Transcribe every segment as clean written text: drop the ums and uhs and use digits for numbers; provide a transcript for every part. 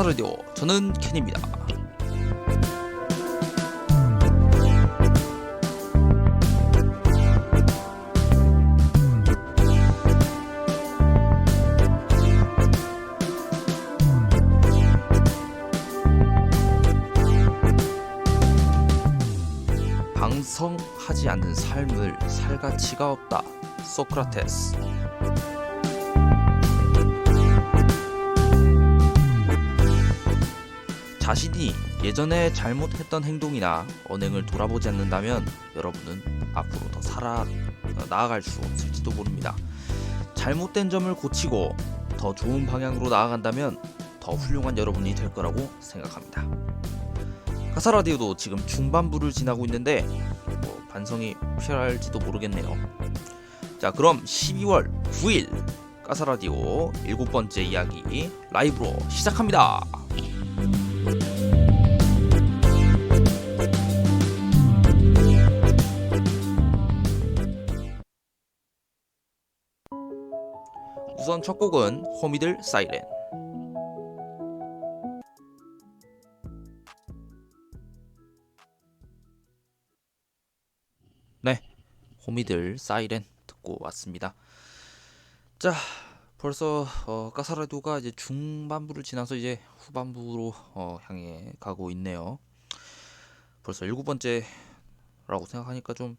가사라디오, 저는 켄입니다. 방성하지 않는 삶을 살 가치가 없다. 소크라테스. 자신이 예전에 잘못했던 행동이나 언행을 돌아보지 않는다면 여러분은 앞으로 더 나아갈 수 없을지도 모릅니다. 잘못된 점을 고치고 더 좋은 방향으로 나아간다면 더 훌륭한 여러분이 될 거라고 생각합니다. 가사라디오도 지금 중반부를 지나고 있는데 반성이 필요할지도 모르겠네요. 자, 그럼 12월 9일 가사라디오 7번째 이야기 라이브로 시작합니다. 우선 첫 곡은 호미들 사이렌. 네, 호미들 사이렌 듣고 왔습니다. 자, 벌써 가사라디오가 이제 중반부를 지나서 이제 후반부로 향해 가고 있네요. 벌써 7번째라고 생각하니까 좀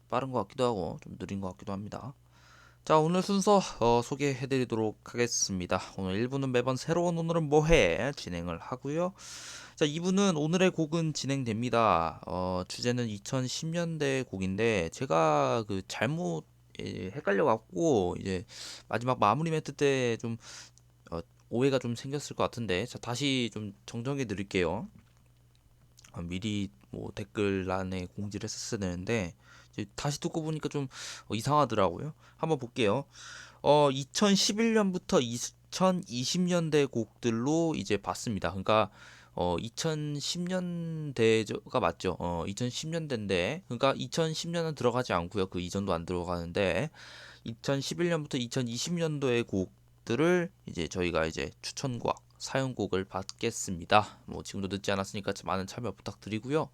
빠른 것 같기도 하고 좀 느린 것 같기도 합니다. 자, 오늘 순서 소개해드리도록 하겠습니다. 오늘 1부는 매번 새로운 오늘은 뭐해 진행을 하고요. 자, 2부는 오늘의 곡은 진행됩니다. 주제는 2010년대 곡인데 제가 잘못 헷갈려갖고 이제 마지막 마무리 멘트 때 좀 오해가 좀 생겼을 것 같은데, 자, 다시 좀 정정해 드릴게요. 미리 댓글란에 공지를 했었어야 되는데 다시 듣고 보니까 좀 이상하더라고요. 한번 볼게요. 2011년부터 2020년대 곡들로 이제 봤습니다. 그러니까 2010년대가 맞죠. 2010년대인데 그러니까 2010년은 들어가지 않고요. 그 이전도 안 들어가는데 2011년부터 2020년도의 곡들을 이제 저희가 이제 추천곡 사연곡을 받겠습니다. 지금도 늦지 않았으니까 많은 참여 부탁드리고요.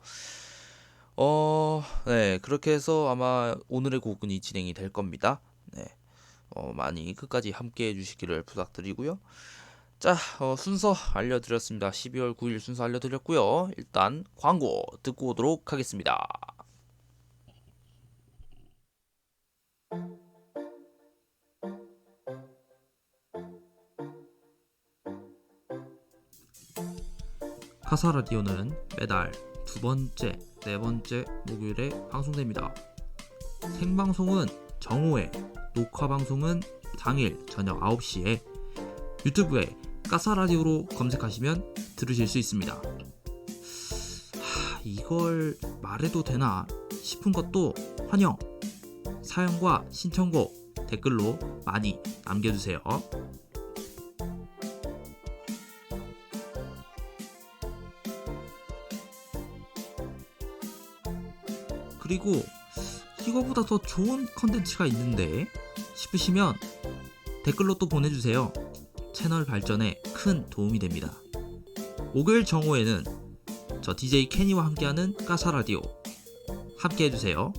네, 그렇게 해서 아마 오늘의 곡은 진행이 될 겁니다. 네, 많이 끝까지 함께 해주시기를 부탁드리고요. 자, 순서 알려드렸습니다. 12월 9일 순서 알려드렸고요. 일단 광고 듣고 오도록 하겠습니다. 가사라디오는 매달 두 번째, 네 번째 목요일에 방송됩니다. 생방송은 정오에, 녹화방송은 당일 저녁 9시에 유튜브에 가사라디오로 검색하시면 들으실 수 있습니다. 이걸 말해도 되나 싶은 것도 환영! 사연과 신청곡 댓글로 많이 남겨주세요. 그리고 이거보다 더 좋은 컨텐츠가 있는데 싶으시면 댓글로 또 보내주세요. 채널 발전에 큰 도움이 됩니다. 목요일 정오에는 저 DJ 케니와 함께하는 가사라디오 함께 해주세요.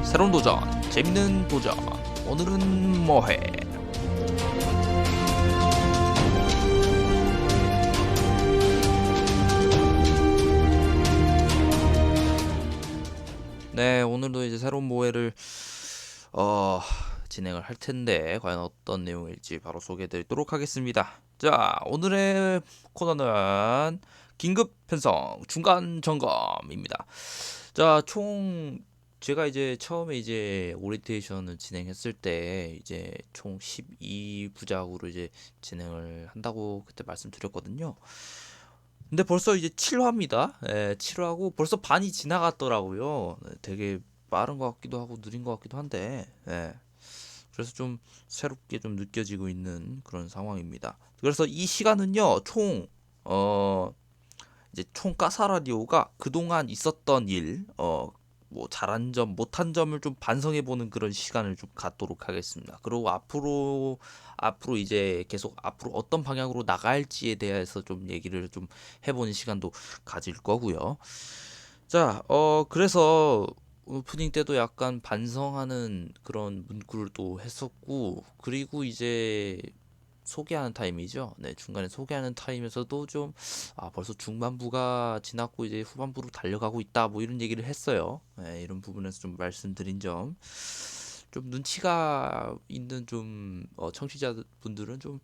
새로운 도전, 재밌는 도전. 오늘은 뭐해? 새로운 모해를 어, 진행을 할 텐데 과연 어떤 내용일지 바로 소개해 드리도록 하겠습니다. 자, 오늘의 코너는 긴급 편성 중간 점검입니다. 자, 총 제가 이제 처음에 이제 오리엔테이션을 진행했을 때 이제 총 12부작으로 이제 진행을 한다고 그때 말씀드렸거든요. 근데 벌써 이제 7화입니다. 예, 7화고 벌써 반이 지나갔더라고요. 네, 되게 빠른 것 같기도 하고 느린 것 같기도 한데, 예. 그래서 좀 새롭게 좀 느껴지고 있는 그런 상황입니다. 그래서 이 시간은요, 이제 총 까사 라디오가 그동안 있었던 일, 뭐 잘한 점, 못한 점을 좀 반성해 보는 그런 시간을 좀 갖도록 하겠습니다. 그리고 앞으로 이제 계속 앞으로 어떤 방향으로 나갈지에 대해서 좀 얘기를 좀 해보는 시간도 가질 거고요. 자, 그래서 오프닝 때도 약간 반성하는 그런 문구를 또 했었고, 그리고 이제 소개하는 타임이죠. 네, 중간에 소개하는 타임에서도 좀, 벌써 중반부가 지났고 이제 후반부로 달려가고 있다. 뭐 이런 얘기를 했어요. 네, 이런 부분에서 좀 말씀드린 점. 좀 눈치가 있는 좀, 청취자분들은 좀,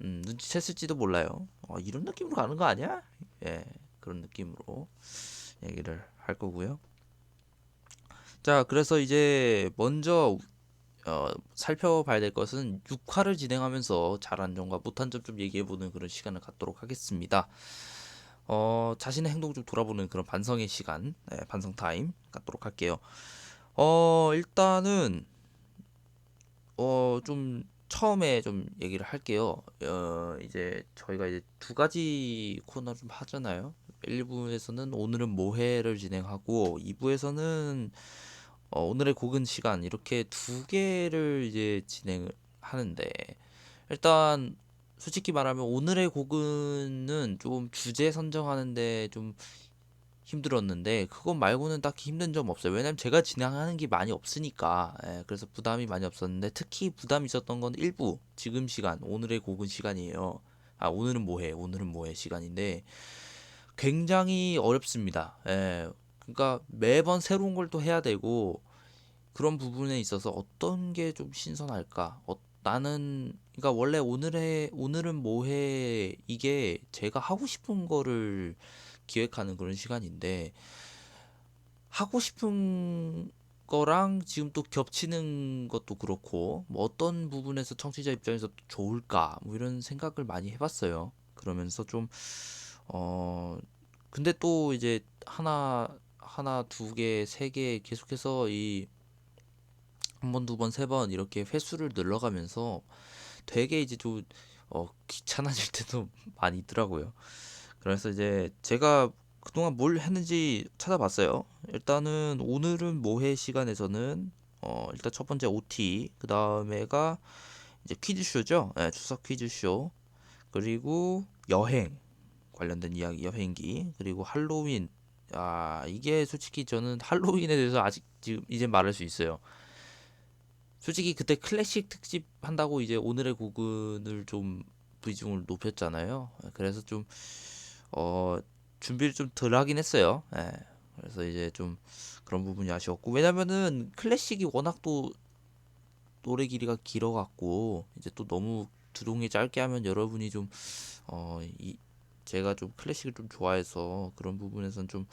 눈치챘을지도 몰라요. 이런 느낌으로 가는 거 아니야? 예, 그런 느낌으로 얘기를 할 거고요. 자, 그래서 이제 먼저 살펴봐야 될 것은 6화를 진행하면서 잘한 점과 못한 점 좀 얘기해보는 그런 시간을 갖도록 하겠습니다. 자신의 행동을 좀 돌아보는 그런 반성의 시간, 네, 반성 타임 갖도록 할게요. 일단은 좀 처음에 좀 얘기를 할게요. 이제 저희가 이제 두 가지 코너 좀 하잖아요. 1부에서는 오늘은 뭐해를 진행하고 2부에서는 오늘의 곡은 시간 이렇게 두 개를 이제 진행을 하는데 일단 솔직히 말하면 오늘의 곡은 좀 주제 선정하는데 좀 힘들었는데 그것 말고는 딱히 힘든 점 없어요. 왜냐면 제가 진행하는 게 많이 없으니까. 예, 그래서 부담이 많이 없었는데 특히 부담이 있었던 건 일부 지금 시간 오늘의 곡은 시간이에요. 오늘은 뭐해 시간인데 굉장히 어렵습니다. 예. 그러니까 매번 새로운 걸 또 해야 되고 그런 부분에 있어서 어떤 게 좀 신선할까? 나는 그러니까 원래 오늘은 뭐해 이게 제가 하고 싶은 거를 기획하는 그런 시간인데 하고 싶은 거랑 지금 또 겹치는 것도 그렇고 뭐 어떤 부분에서 청취자 입장에서 좋을까 뭐 이런 생각을 많이 해봤어요. 그러면서 좀 근데 또 이제 하나 두 개 세 개 계속해서 이 한 번, 두 번, 세 번 이렇게 횟수를 늘려가면서 되게 이제 좀 귀찮아질 때도 많이 있더라고요. 그래서 이제 제가 그동안 뭘 했는지 찾아봤어요. 일단은 오늘은 뭐해 시간에서는 일단 첫 번째 OT, 그 다음에가 이제 퀴즈쇼죠. 네, 추석 퀴즈쇼. 그리고 여행 관련된 이야기, 여행기. 그리고 할로윈. 이게 솔직히 저는 할로윈에 대해서 아직 지금 이제 말할 수 있어요. 솔직히 그때 클래식 특집 한다고 이제 오늘의 곡을 좀 비중을 높였잖아요. 그래서 좀 어, 준비를 좀 덜 하긴 했어요. 예. 그래서 이제 좀 그런 부분이 아쉬웠고 왜냐면은 클래식이 워낙 또 노래 길이가 길어갖고 이제 또 너무 두동이 짧게 하면 여러분이 좀 이 제가 좀 클래식을 좀 좋아해서 그런 부분에선 좀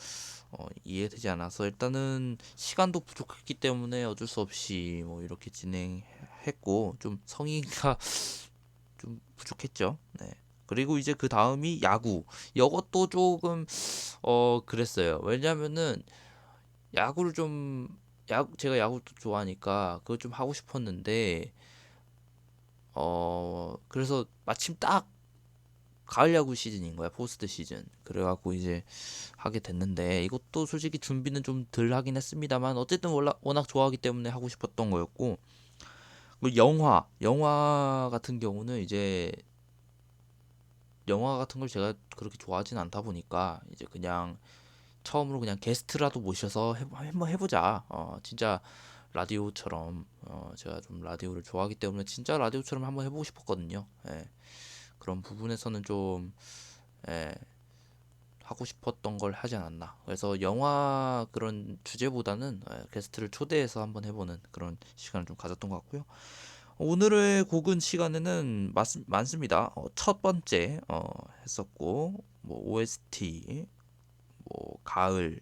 이해되지 않아서 일단은 시간도 부족했기 때문에 어쩔 수 없이 뭐 이렇게 진행했고 좀 성의가 좀 부족했죠. 네. 그리고 이제 그 다음이 야구. 이것도 조금 그랬어요. 왜냐면은 야구를 좀 제가 야구를 또 좋아하니까 그걸 좀 하고 싶었는데 그래서 마침 딱 가을 야구 시즌인 거야. 포스트 시즌. 그래갖고 이제 하게 됐는데 이것도 솔직히 준비는 좀 덜 하긴 했습니다만 어쨌든 워낙 좋아하기 때문에 하고 싶었던 거였고 그리고 영화 같은 경우는 이제 영화 같은 걸 제가 그렇게 좋아하진 않다 보니까 이제 그냥 처음으로 그냥 게스트라도 모셔서 한번 해보자. 진짜 라디오처럼 제가 좀 라디오를 좋아하기 때문에 진짜 라디오처럼 한번 해보고 싶었거든요. 예, 그런 부분에서는 좀 예, 하고 싶었던 걸 하지 않았나. 그래서 영화 그런 주제보다는 게스트를 초대해서 한번 해보는 그런 시간을 좀 가졌던 것 같고요. 오늘의 곡은 시간에는 많습니다. 첫 번째 했었고, 뭐 OST, 뭐 가을,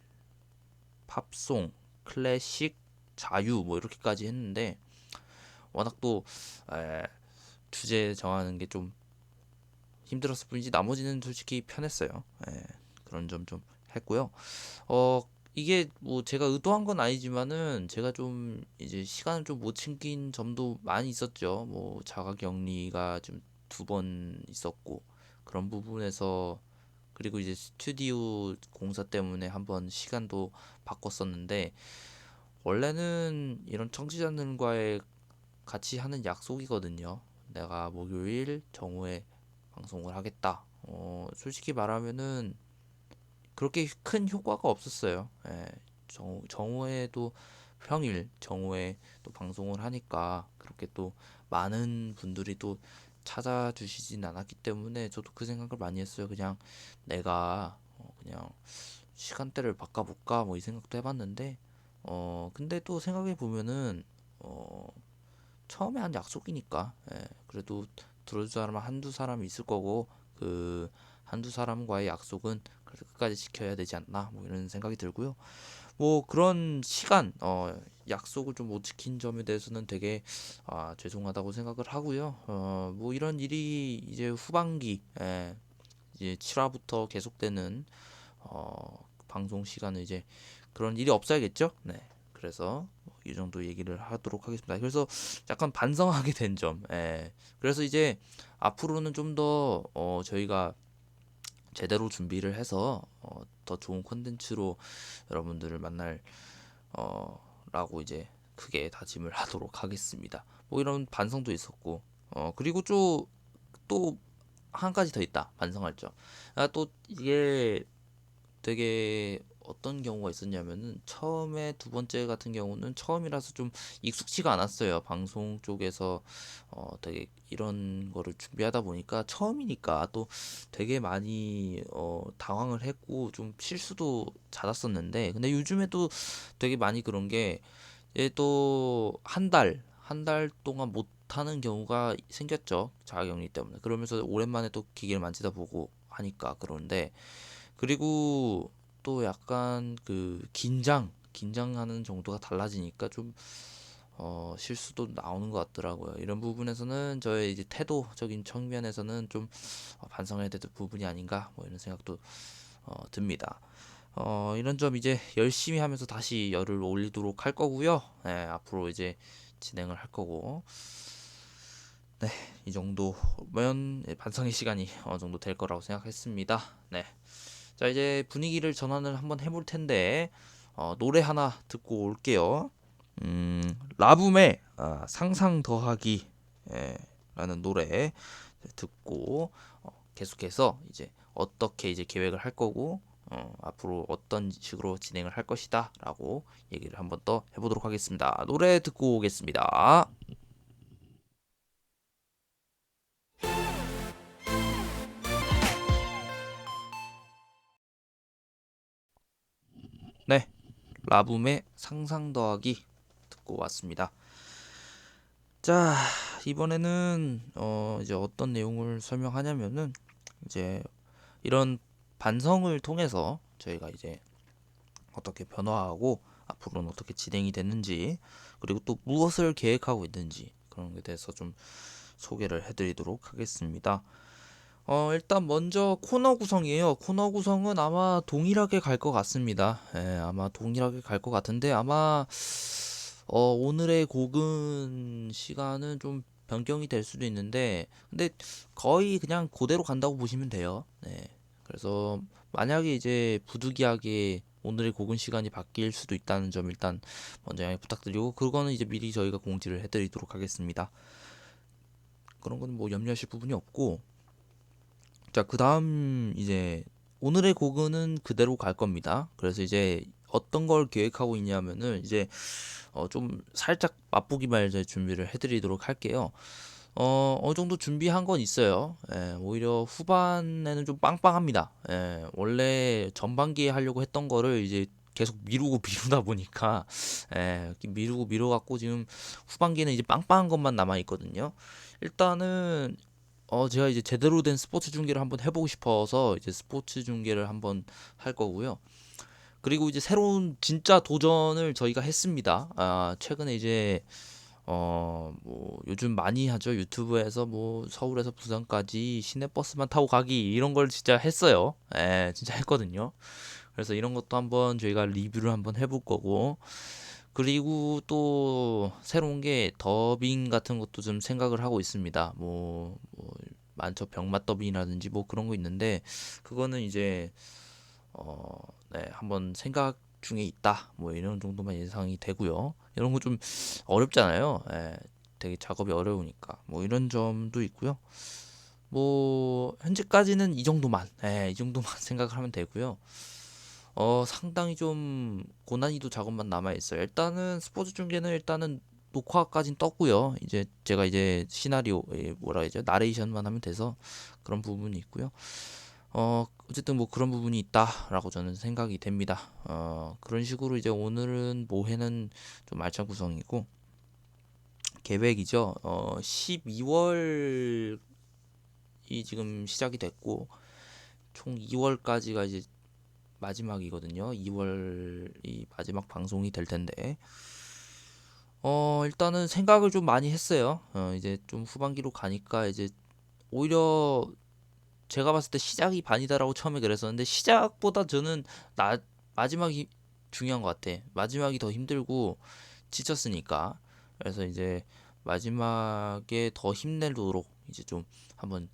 팝송, 클래식, 자유 뭐 이렇게까지 했는데 워낙 또 에, 주제 정하는 게 좀 힘들었을 뿐이지 나머지는 솔직히 편했어요. 그런 점 좀 했고요. 어 이게 뭐 제가 의도한 건 아니지만은 제가 좀 이제 시간을 좀 못 챙긴 점도 많이 있었죠. 뭐 자가격리가 좀 두 번 있었고 그런 부분에서 그리고 이제 스튜디오 공사 때문에 한번 시간도 바꿨었는데 원래는 이런 청취자들과의 같이 하는 약속이거든요. 내가 목요일 정오에 방송을 하겠다. 솔직히 말하면은 그렇게 큰 효과가 없었어요. 정오에도 평일 정오에 또 방송을 하니까 그렇게 또 많은 분들이 또 찾아주시진 않았기 때문에 저도 그 생각을 많이 했어요. 그냥 내가 그냥 시간대를 바꿔볼까 뭐 이 생각도 해봤는데 근데 또 생각해 보면은 어 처음에 한 약속이니까 그래도 들어줄 사람은 한두 사람이 있을 거고 그 한두 사람과의 약속은 그래도 끝까지 지켜야 되지 않나 뭐 이런 생각이 들고요. 뭐 그런 시간 약속을 좀 못 지킨 점에 대해서는 되게 죄송하다고 생각을 하고요. 뭐 이런 일이 이제 후반기 이제 7화부터 계속되는 방송 시간은 이제 그런 일이 없어야겠죠? 네. 그래서 이 정도 얘기를 하도록 하겠습니다. 그래서 약간 반성하게 된 점. 그래서 이제 앞으로는 좀 더 저희가 제대로 준비를 해서 더 좋은 콘텐츠로 여러분들을 만날 라고 이제 크게 다짐을 하도록 하겠습니다. 뭐 이런 반성도 있었고 그리고 또 한 가지 더 있다. 반성할 점. 또 이게 되게 어떤 경우가 있었냐면은 처음에 두 번째 같은 경우는 처음이라서 좀 익숙치가 않았어요. 방송 쪽에서 되게 이런 거를 준비하다 보니까 처음이니까 또 되게 많이 당황을 했고 좀 실수도 잦았었는데 근데 요즘에 또 되게 많이 그런 게 이제 또 한 달 동안 못 하는 경우가 생겼죠. 자가격리 때문에. 그러면서 오랜만에 또 기계를 만지다 보고 하니까 그런데 그리고 또 약간 그 긴장하는 정도가 달라지니까 좀 실수도 나오는 것 같더라고요. 이런 부분에서는 저의 이제 태도적인 측면에서는 좀 반성해야 될 부분이 아닌가 뭐 이런 생각도 듭니다. 이런 점 이제 열심히 하면서 다시 열을 올리도록 할 거고요. 앞으로 이제 진행을 할 거고, 네, 이 정도면 반성의 시간이 어느 정도 될 거라고 생각했습니다. 네. 자, 이제 분위기를 전환을 한번 해볼 텐데, 노래 하나 듣고 올게요. 라붐의 상상 더하기 라는 노래 듣고 계속해서 이제 어떻게 이제 계획을 할 거고 앞으로 어떤 식으로 진행을 할 것이다 라고 얘기를 한번 더 해보도록 하겠습니다. 노래 듣고 오겠습니다. 네, 라붐의 상상 더하기 듣고 왔습니다. 자, 이번에는 이제 어떤 내용을 설명하냐면은 이제 이런 반성을 통해서 저희가 이제 어떻게 변화하고 앞으로는 어떻게 진행이 됐는지 그리고 또 무엇을 계획하고 있는지 그런 것에 대해서 좀 소개를 해드리도록 하겠습니다. 일단 먼저 코너 구성이에요. 코너 구성은 아마 동일하게 갈 것 같습니다. 아마 동일하게 갈 것 같은데 아마 오늘의 곡은 시간은 좀 변경이 될 수도 있는데 근데 거의 그냥 그대로 간다고 보시면 돼요. 네. 그래서 만약에 이제 부득이하게 오늘의 곡은 시간이 바뀔 수도 있다는 점 일단 먼저 양해 부탁드리고 그거는 이제 미리 저희가 공지를 해드리도록 하겠습니다. 그런 건 뭐 염려하실 부분이 없고 자, 그 다음 이제 오늘의 곡은 그대로 갈 겁니다. 그래서 이제 어떤 걸 계획하고 있냐면은 이제 좀 살짝 맛보기만 이제 준비를 해드리도록 할게요. 어느 정도 준비한 건 있어요. 예, 오히려 후반에는 좀 빵빵합니다. 예, 원래 전반기에 하려고 했던 거를 이제 계속 미루고 미루다 보니까 미루고 미뤄갖고 지금 후반기에는 이제 빵빵한 것만 남아 있거든요. 일단은 제가 이제 제대로 된 스포츠 중계를 한번 해보고 싶어서 이제 스포츠 중계를 한번 할 거고요. 그리고 이제 새로운 진짜 도전을 저희가 했습니다. 최근에 이제 뭐 요즘 많이 하죠. 유튜브에서 뭐 서울에서 부산까지 시내버스만 타고 가기 이런 걸 진짜 했어요. 진짜 했거든요. 그래서 이런 것도 한번 저희가 리뷰를 한번 해볼 거고, 그리고 또 새로운 게 더빙 같은 것도 좀 생각을 하고 있습니다. 뭐 많죠. 병맛 더빙이라든지 뭐 그런 거 있는데 그거는 이제 한번 생각 중에 있다. 뭐 이런 정도만 예상이 되고요. 이런 거 좀 어렵잖아요. 되게 작업이 어려우니까. 뭐 이런 점도 있고요. 뭐 현재까지는 이 정도만, 이 정도만 생각을 하면 되고요. 상당히 좀 고난이도 작업만 남아 있어요. 일단은 스포츠 중계는 일단은 녹화까진 떴고요. 이제 제가 이제 시나리오 뭐라 해야죠? 나레이션만 하면 돼서 그런 부분이 있고요. 어쨌든 뭐 그런 부분이 있다라고 저는 생각이 됩니다. 그런 식으로 이제 오늘은 모해는 좀 알찬 구성이고 계획이죠. 12월이 지금 시작이 됐고 총 2월까지가 이제 마지막이거든요. 2월이 마지막 방송이 될 텐데 일단은 생각을 좀 많이 했어요. 이제 좀 후반기로 가니까 이제 오히려 제가 봤을 때 시작이 반이다라고 처음에 그랬었는데 시작보다 저는 나 마지막이 중요한 것 같아. 마지막이 더 힘들고 지쳤으니까. 그래서 이제 마지막에 더 힘내도록 이제 좀 한번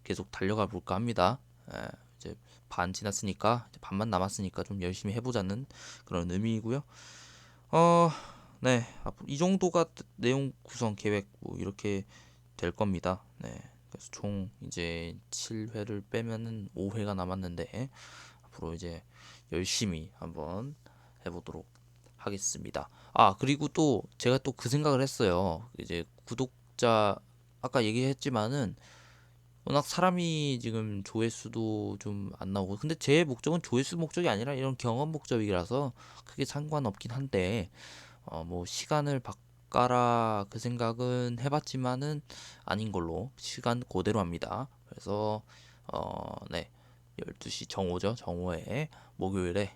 계속 달려가 볼까 합니다. 이제 반 지났으니까 이제 반만 남았으니까 좀 열심히 해보자는 그런 의미이고요. 어, 네, 앞으로 이 정도가 내용 구성 계획 뭐 이렇게 될 겁니다. 네. 그래서 총 이제 7회를 빼면은 5회가 남았는데 앞으로 이제 열심히 한번 해보도록 하겠습니다. 그리고 또 제가 또 그 생각을 했어요. 이제 구독자 아까 얘기했지만은 워낙 사람이 지금 조회수도 좀 안 나오고 근데 제 목적은 조회수 목적이 아니라 이런 경험 목적이라서 크게 상관없긴 한데 뭐 시간을 바꿔라 그 생각은 해봤지만은 아닌 걸로 시간 그대로 합니다. 그래서 네 12시 정오죠. 정오에 목요일에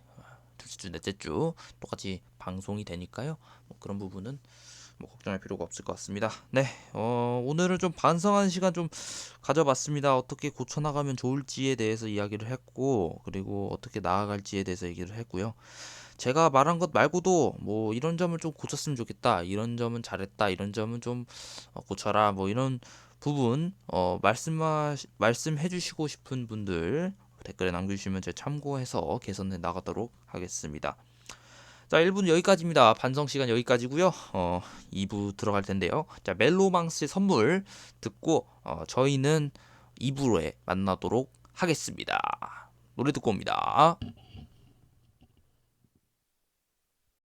둘째 주 넷째 주 똑같이 방송이 되니까요. 뭐 그런 부분은 뭐 걱정할 필요가 없을 것 같습니다. 네, 오늘은 좀 반성하는 시간 좀 가져봤습니다. 어떻게 고쳐나가면 좋을지에 대해서 이야기를 했고, 그리고 어떻게 나아갈지에 대해서 얘기를 했고요. 제가 말한 것 말고도 뭐 이런 점을 좀 고쳤으면 좋겠다, 이런 점은 잘했다, 이런 점은 좀 고쳐라, 뭐 이런 부분 말씀해 주시고 싶은 분들 댓글에 남겨주시면 제가 참고해서 개선해 나가도록 하겠습니다. 자, 1부는 여기까지입니다. 반성 시간 여기까지고요. 2부 들어갈 텐데요. 자, 멜로망스의 선물 듣고 저희는 2부에 만나도록 하겠습니다. 노래 듣고 옵니다.